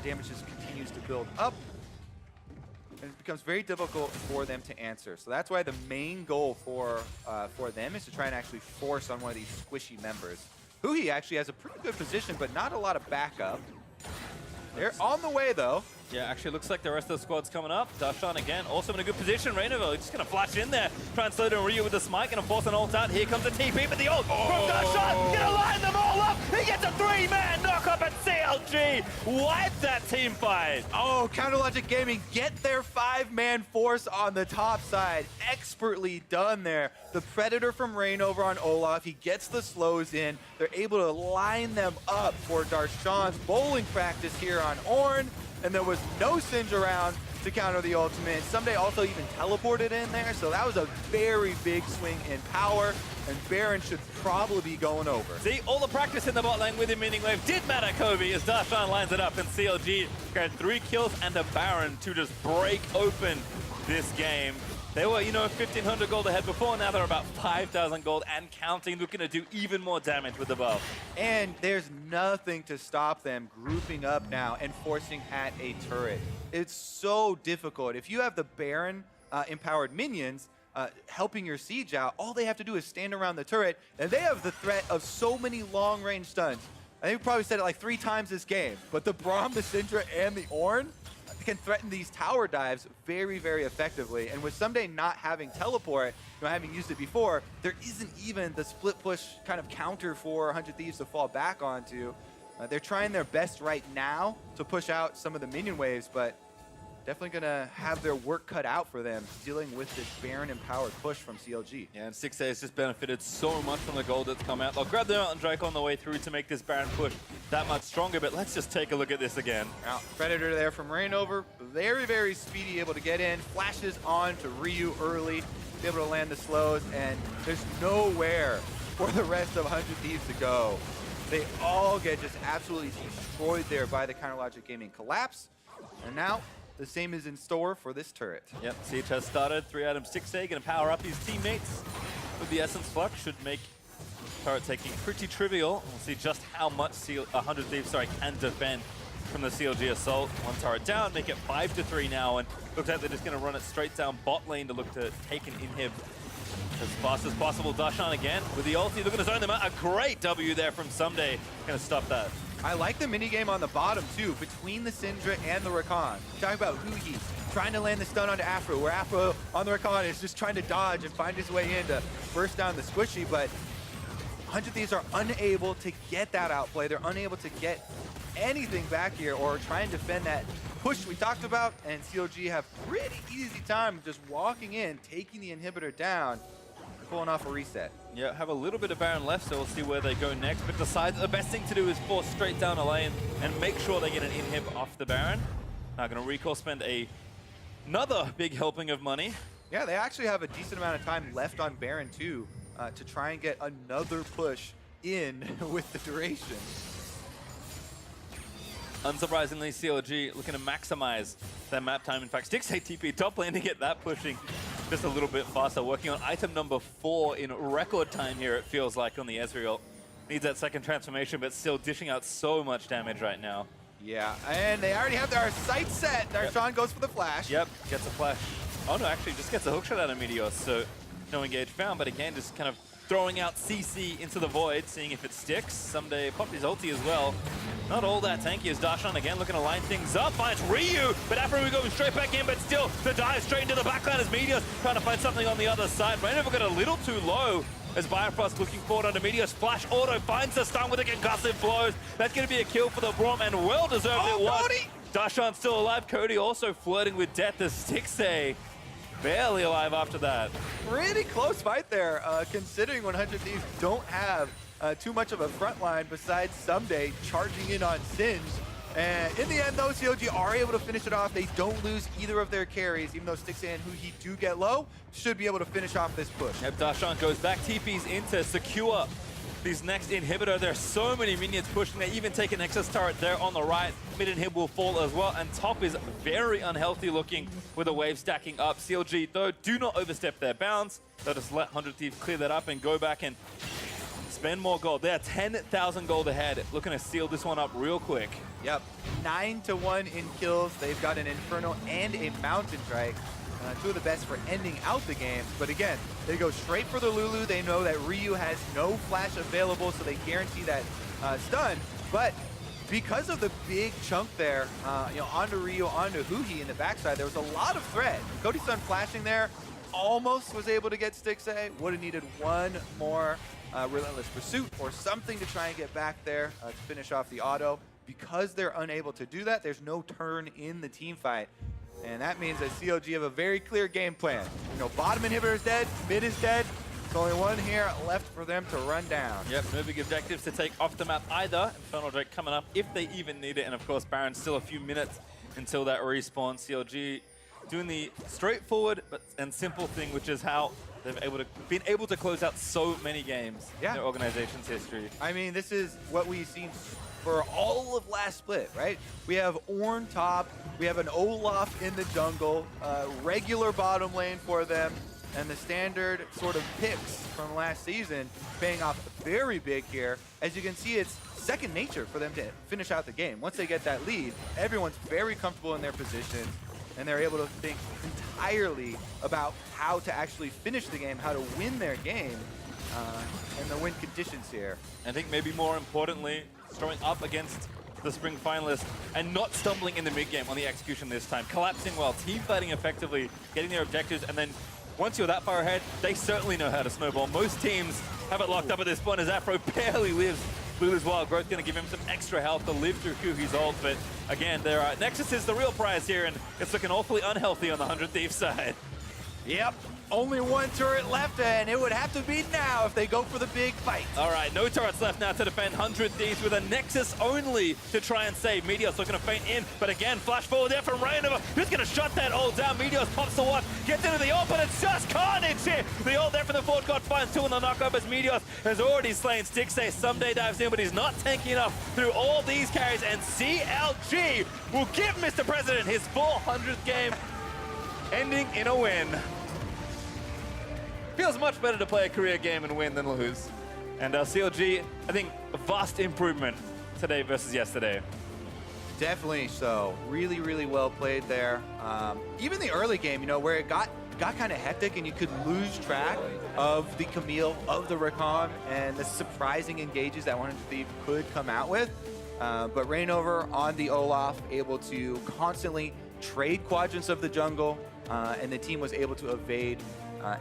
damage just continues to build up. and it becomes very difficult for them to answer. So that's why the main goal for them is to try and actually force on one of these squishy members. Huhi actually has a pretty good position, but not a lot of backup. They're on the way, though. Yeah, actually looks like the rest of the squad's coming up. Dashan again, also in a good position. Rainovo just going to flash in there. Try and slow down Ryu with the smite, going to force an ult out. Here comes the TP, but the ult from Dashan, going to line them all up. He gets a 3-man knock-up at CLG. Wipe that team fight. Oh, Counterlogic Gaming get their 5-man force on the top side. Expertly done there. The Predator from Rainover on Olaf, he gets the slows in. They're able to line them up for Darshan's bowling practice here on Ornn. And there was no Singe around to counter the ultimate. Someday also even teleported in there, so that was a very big swing in power, and Baron should probably be going over. See, all the practice in the bot lane with him meaning wave did matter, Kobe, as Darshan lines it up, and CLG got 3 kills and a Baron to just break open this game. They were, 1,500 gold ahead before. Now they're about 5,000 gold and counting, looking to do even more damage with the buff. And there's nothing to stop them grouping up now and forcing at a turret. It's so difficult. If you have the Baron empowered minions helping your siege out, all they have to do is stand around the turret, and they have the threat of so many long-range stuns. I think we probably said it like 3 times this game, but the Braum, the Syndra, and the Ornn can threaten these tower dives very, very effectively. And with Someday not having teleport, having used it before, there isn't even the split push kind of counter for 100 Thieves to fall back onto. They're trying their best right now to push out some of the minion waves, but definitely going to have their work cut out for them dealing with this Baron-empowered push from CLG. Yeah, and 6A has just benefited so much from the gold that's come out. They'll grab the Mountain Drake on the way through to make this Baron push that much stronger, but let's just take a look at this again. Now, Predator there from Rainover, very, very speedy, able to get in, flashes on to Ryu early, be able to land the slows, and there's nowhere for the rest of 100 Thieves to go. They all get just absolutely destroyed there by the Counterlogic Gaming collapse, and now the same is in store for this turret. Yep, Siege has started. 3 items, 6A, going to power up his teammates with the Essence Flux. Should make turret taking pretty trivial. We'll see just how much 100 Thieves can defend from the CLG assault. 1 turret down, make it 5-3 now, and looks like they're just going to run it straight down bot lane to look to take an inhib as fast as possible. Dashan again with the ulti, looking to zone them out. A great W there from Someday. Going to stop that. I like the minigame on the bottom, too, between the Syndra and the Rakan. Talking about Huhi trying to land the stun onto Afro, where Afro on the Rakan is just trying to dodge and find his way in to burst down the squishy, but 100 Thieves are unable to get that outplay. They're unable to get anything back here or try and defend that push we talked about, and CLG have pretty easy time just walking in, taking the inhibitor down, and pulling off a reset. Yeah, have a little bit of Baron left, so we'll see where they go next, but decide the best thing to do is force straight down a lane and make sure they get an inhib off the Baron. Now going to recall, spend another big helping of money. Yeah, they actually have a decent amount of time left on Baron too, to try and get another push in with the duration. Unsurprisingly, CLG looking to maximize their map time. In fact, Stix TP top lane to get that pushing just a little bit faster. Working on item number 4 in record time here, it feels like, on the Ezreal. Needs that second transformation, but still dishing out so much damage right now. Yeah, and they already have their sight set. Darshan goes for the flash. Yep, gets a flash. Oh no, actually just gets a hookshot out of Meteor, so no engage found, but again, just kind of throwing out CC into the void, seeing if it sticks. Someday popped his ulti as well. Not all that tanky as Darshan again looking to line things up. Finds Ryu, but after we go straight back in, but still the dive straight into the backline as Meteor's trying to find something on the other side. Rainover got a little too low as Bifrost looking forward under Meteor's flash auto, finds the stun with the concussive blows. That's going to be a kill for the Braum, and well deserved it was. Cody! Darshan still alive. Cody also flirting with death as Stixay barely alive after that. Pretty close fight there, considering 100 Thieves don't have too much of a front line besides Someday charging in on Singe. And in the end, though, CLG are able to finish it off. They don't lose either of their carries, even though Stixay and Huhi do get low, should be able to finish off this push. Yep, Darshan goes back, TP's in to secure his next inhibitor. There's so many minions pushing. They even take an Nexus turret there on the right. Mid inhib will fall as well, and top is very unhealthy looking with a wave stacking up. CLG, though, do not overstep their bounds. They'll just let 100 Thieves clear that up and go back and spend more gold. They are 10,000 gold ahead. Looking to seal this one up real quick. Yep, 9-1 in kills. They've got an Inferno and a Mountain Strike. Two of the best for ending out the games. But again, they go straight for the Lulu. They know that Ryu has no flash available, so they guarantee that stun. But because of the big chunk there, onto Ryu, onto Huhi in the backside, there was a lot of threat. Cody Sun flashing there, almost was able to get Stixxay. Would have needed one more Relentless Pursuit or something to try and get back there to finish off the auto. Because they're unable to do that, there's no turn in the team fight. And that means that CLG have a very clear game plan. Bottom inhibitor is dead, mid is dead. There's only one here left for them to run down. Yep, no big objectives to take off the map either. Infernal Drake coming up if they even need it. And of course, Baron's still a few minutes until that respawn. CLG doing the straightforward and simple thing, which is how they've been able to close out so many games in their organization's history. I mean, this is what we've seen for all of last split, right? We have Ornn top, we have an Olaf in the jungle, regular bottom lane for them, and the standard sort of picks from last season paying off very big here. As you can see, it's second nature for them to finish out the game. Once they get that lead, everyone's very comfortable in their position, and they're able to think entirely about how to actually finish the game, how to win their game, and the win conditions here. I think maybe more importantly, throwing up against the spring finalists and not stumbling in the mid game on the execution this time. Collapsing well, team fighting effectively, getting their objectives, and then once you're that far ahead, they certainly know how to snowball. Most teams have it locked up at this point as Afro barely lives. Lulu's Wild Growth going to give him some extra health to live through Huhi's ult, but again, Nexus is the real prize here, and it's looking awfully unhealthy on the 100 Thieves side. Yep, only one turret left, and it would have to be now if they go for the big fight. All right, no turrets left now to defend 100 Thieves with a Nexus only to try and save. Meteor's looking to feint in, but again, flash forward there from Rainover. Who's going to shut that ult down? Meteor's pops the one, gets into the ult, but it's just carnage here. The ult there from the Ford God finds two in the knockup as Meteor has already slain Stixxay. Someday dives in, but he's not tanky enough through all these carries, and CLG will give Mr. President his 400th game, ending in a win. Feels much better to play a career game and win than lose. And CLG, I think, a vast improvement today versus yesterday. Definitely so. Really, really well played there. Even the early game, where it got kind of hectic and you could lose track of the Camille, of the Rakan, and the surprising engages that 100 Thief could come out with. But Rainover on the Olaf, able to constantly trade quadrants of the jungle, and the team was able to evade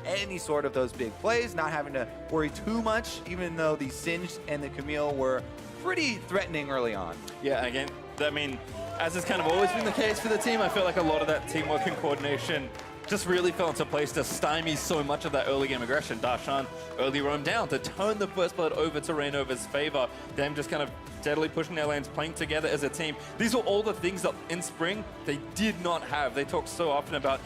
any sort of those big plays, not having to worry too much, even though the Singed and the Camille were pretty threatening early on. Yeah, again, I mean, as has kind of always been the case for the team, I feel like a lot of that teamwork and coordination just really fell into place to stymie so much of that early game aggression. Darshan early roam down to turn the first blood over to Rainover's favor. Them just kind of steadily pushing their lanes, playing together as a team. These were all the things that in spring they did not have. They talked so often about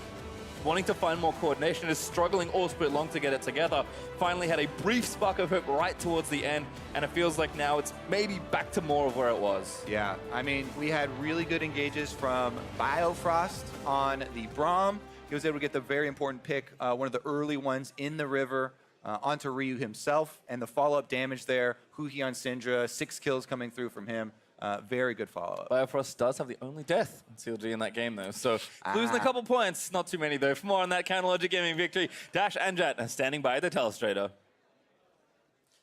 wanting to find more coordination, is struggling all split long to get it together. Finally had a brief spark of hope right towards the end, and it feels like now it's maybe back to more of where it was. Yeah, I mean, we had really good engages from Biofrost on the Braum. He was able to get the very important pick, one of the early ones in the river, onto Ryu himself, and the follow-up damage there, Huhi on Syndra, 6 kills coming through from him. Very good follow-up. Biofrost does have the only death on CLG in that game, though. So losing a couple points, not too many, though. For more on that Counter Logic Gaming victory, Dash and Jet standing by the telestrator.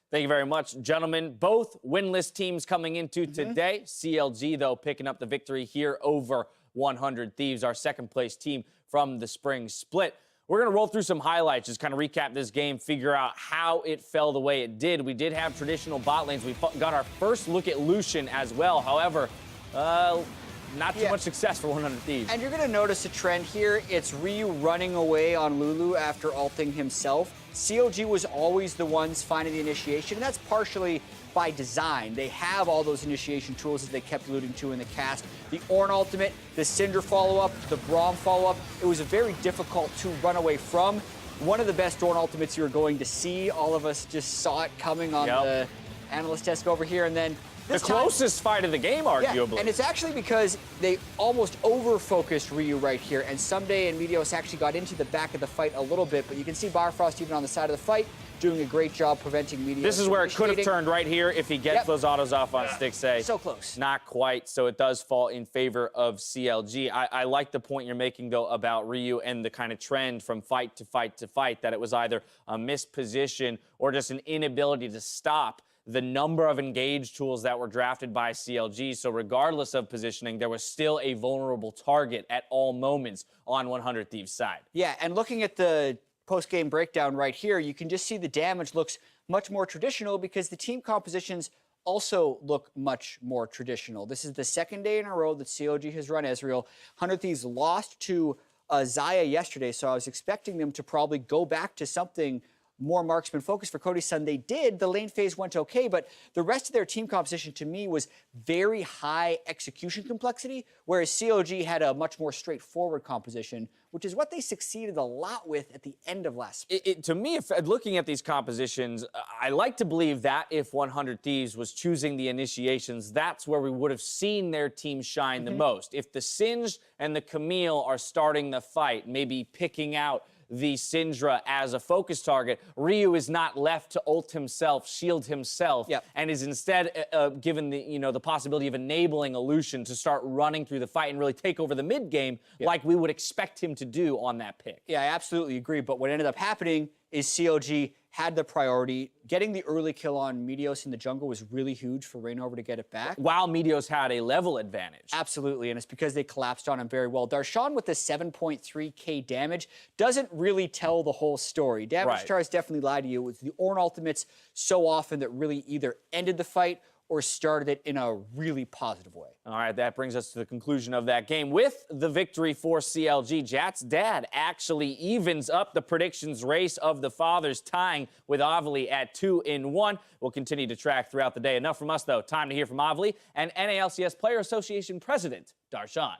Thank you very much, gentlemen. Both winless teams coming into today. CLG, though, picking up the victory here over 100 Thieves, our second-place team from the spring split. We're going to roll through some highlights, just kind of recap this game, figure out how it fell the way it did. We did have traditional bot lanes. We got our first look at Lucian as well. However, not too much success for 100 Thieves. And you're going to notice a trend here. It's Ryu running away on Lulu after ulting himself. CLG was always the ones finding the initiation, and that's partially by design. They have all those initiation tools that they kept alluding to in the cast. The Ornn ultimate, the Cinder follow-up, the Braum follow-up. It was very difficult to run away from. One of the best Ornn ultimates you were going to see. All of us just saw it coming on the analyst desk over here, and then the closest fight of the game, arguably. Yeah, and it's actually because they almost over-focused Ryu right here, and Someday and Meteos actually got into the back of the fight a little bit, but you can see Biofrost even on the side of the fight, doing a great job preventing media. This is where it could have turned right here if he gets those autos off on stick say. So close. Not quite, so it does fall in favor of CLG. I like the point you're making, though, about Ryu and the kind of trend from fight to fight to fight, that it was either a misposition or just an inability to stop the number of engage tools that were drafted by CLG. So regardless of positioning, there was still a vulnerable target at all moments on 100 Thieves' side. Yeah, and looking at the post-game breakdown right here, you can just see the damage looks much more traditional because the team compositions also look much more traditional. This is the second day in a row that CLG has run Ezreal. 100 Thieves lost to Zaya yesterday, so I was expecting them to probably go back to something more marksman focused. For Cody's son, they did. The lane phase went okay, but the rest of their team composition to me was very high execution complexity, whereas CLG had a much more straightforward composition, which is what they succeeded a lot with at the end of last split. To me, if looking at these compositions, I like to believe that if 100 Thieves was choosing the initiations, that's where we would have seen their team shine the most. If the Singed and the Camille are starting the fight, maybe picking out the Syndra as a focus target, Ryu is not left to ult himself, shield himself, and is instead given the possibility of enabling Illusion to start running through the fight and really take over the mid game like we would expect him to do on that pick. Yeah, I absolutely agree. But what ended up happening is CLG had the priority. Getting the early kill on Meteos in the jungle was really huge for Reignover to get it back. While Meteos had a level advantage. Absolutely, and it's because they collapsed on him very well. Darshan with the 7.3k damage doesn't really tell the whole story. Damage charts definitely lie to you. It was the Ornn ultimates so often that really either ended the fight or started it in a really positive way. All right, that brings us to the conclusion of that game with the victory for CLG. Jat's dad actually evens up the predictions race of the fathers, tying with Avali at 2-1. We'll continue to track throughout the day. Enough from us, though. Time to hear from Avali and NALCS Player Association President Darshan.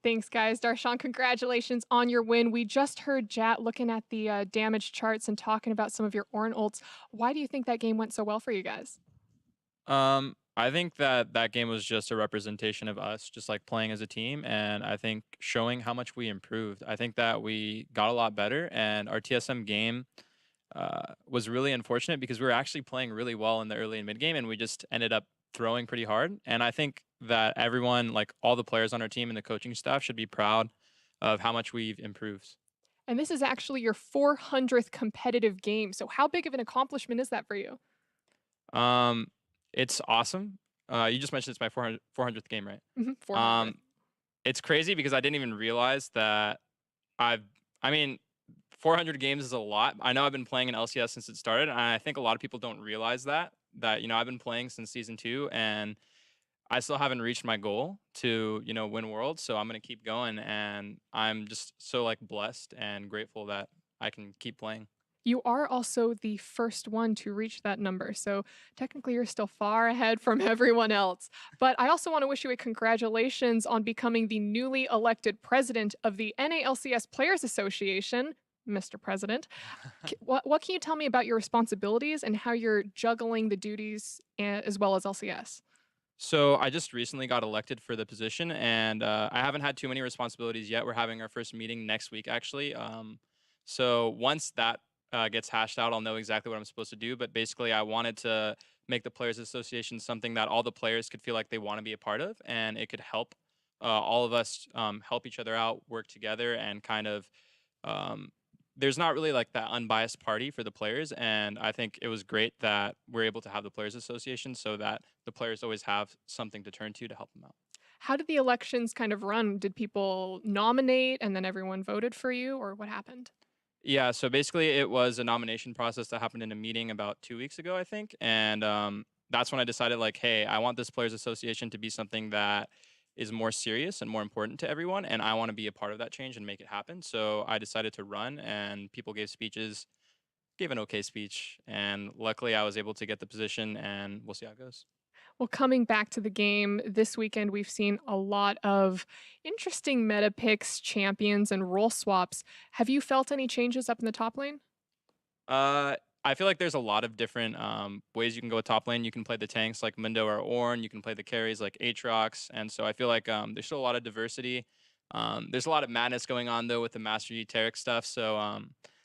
Thanks, guys. Darshan, congratulations on your win. We just heard Jat looking at the damage charts and talking about some of your Ornn ults. Why do you think that game went so well for you guys? I think that game was just a representation of us just like playing as a team, and I think showing how much we improved. I think that we got a lot better, and our TSM game was really unfortunate because we were actually playing really well in the early and mid game, and we just ended up throwing pretty hard. And I think that everyone, like all the players on our team and the coaching staff, should be proud of how much we've improved. And this is actually your 400th competitive game. So how big of an accomplishment is that for you? It's awesome. You just mentioned it's my 400th game, right? 400. It's crazy because I didn't even realize that I mean, 400 games is a lot. I know I've been playing in LCS since it started, and I think a lot of people don't realize that I've been playing since season 2, and I still haven't reached my goal to, win Worlds. So I'm going to keep going, and I'm just so blessed and grateful that I can keep playing. You are also the first one to reach that number, so technically you're still far ahead from everyone else. But I also want to wish you a congratulations on becoming the newly elected president of the NALCS Players Association, Mr. President. What can you tell me about your responsibilities and how you're juggling the duties as well as LCS? So I just recently got elected for the position, and I haven't had too many responsibilities yet. We're having our first meeting next week, actually. So once that gets hashed out, I'll know exactly what I'm supposed to do. But basically, I wanted to make the Players Association something that all the players could feel like they want to be a part of, and it could help all of us help each other out, work together, and kind of there's not really like that unbiased party for the players. And I think it was great that we're able to have the Players Association so that the players always have something to turn to help them out. How did the elections kind of run? Did people nominate and then everyone voted for you, or what happened? Yeah, so basically it was a nomination process that happened in a meeting about 2 weeks ago, I think. And that's when I decided, hey, I want this Players Association to be something that is more serious and more important to everyone. And I want to be a part of that change and make it happen. So I decided to run, and people gave speeches, gave an okay speech. And luckily I was able to get the position, and we'll see how it goes. Well, coming back to the game, this weekend we've seen a lot of interesting meta picks, champions, and role swaps. Have you felt any changes up in the top lane? I feel like there's a lot of different ways you can go with top lane. You can play the tanks like Mundo or Ornn. You can play the carries like Aatrox. And so I feel like there's still a lot of diversity. There's a lot of madness going on, though, with the Master Yi Taric stuff. So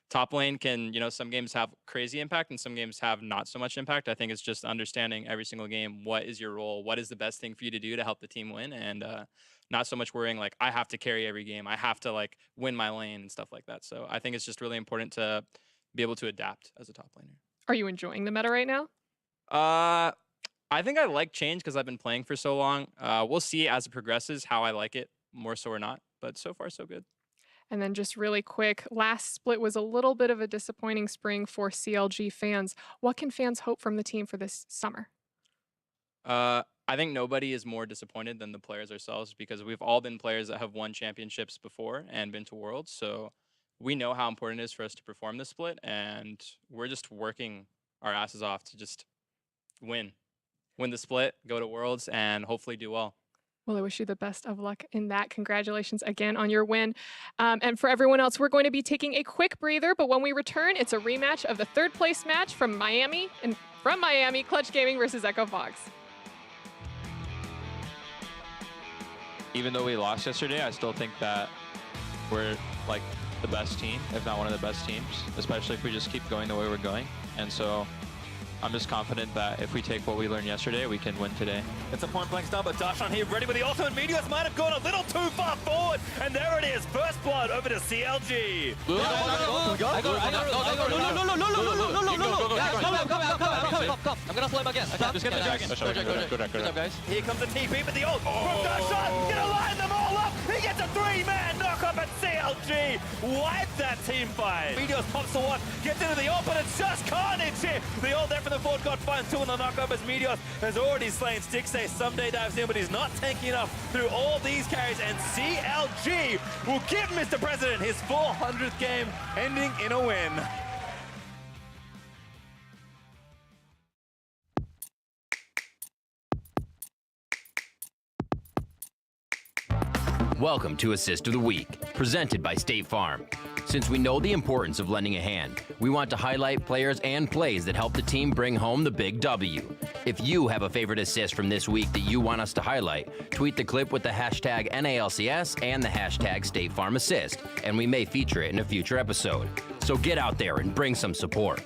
top lane can, some games have crazy impact and some games have not so much impact. I think it's just understanding every single game, what is your role, what is the best thing for you to do to help the team win, and not so much worrying like I have to carry every game, I have to like win my lane and stuff like that. So I think it's just really important to be able to adapt as a top laner. Are you enjoying the meta right now? I think I like change because I've been playing for so long. We'll see as it progresses how I like it, more so or not. But so far, so good. And then just really quick, last split was a little bit of a disappointing spring for CLG fans. What can fans hope from the team for this summer? I think nobody is more disappointed than the players ourselves because we've all been players that have won championships before and been to Worlds. So we know how important it is for us to perform this split, and we're just working our asses off to just win the split, go to Worlds, and hopefully do well. Well, I wish you the best of luck in that. Congratulations again on your win. And for everyone else, we're going to be taking a quick breather, but when we return, it's a rematch of the third place match from Miami, Clutch Gaming versus Echo Fox. Even though we lost yesterday, I still think that we're like the best team, if not one of the best teams, especially if we just keep going the way we're going. And so I'm just confident that if we take what we learned yesterday, we can win today. It's a point-blank start, but Darshan here ready with the ultimate. Meteors might have gone a little too far forward, and there it is. First blood over to CLG. I'm gonna flame again. Just get the dragon. Good job, guys. Here comes the TP, but the ult from Darshan. Gonna line them all up. He gets a 3-man knock-up at CLG. Wipe that team fight. Meteors pops the one, gets into the ult, but it's just carnage here. The ult there from the Ford God finds 2 in the knock-up as Meteors has already slain Stixay. Someday dives in, but he's not tanky enough through all these carries, and CLG will give Mr. President his 400th game, ending in a win. Welcome to Assist of the Week, presented by State Farm. Since we know the importance of lending a hand, we want to highlight players and plays that help the team bring home the big W. If you have a favorite assist from this week that you want us to highlight, tweet the clip with the hashtag NALCS and the hashtag State Farm Assist, and we may feature it in a future episode. So get out there and bring some support.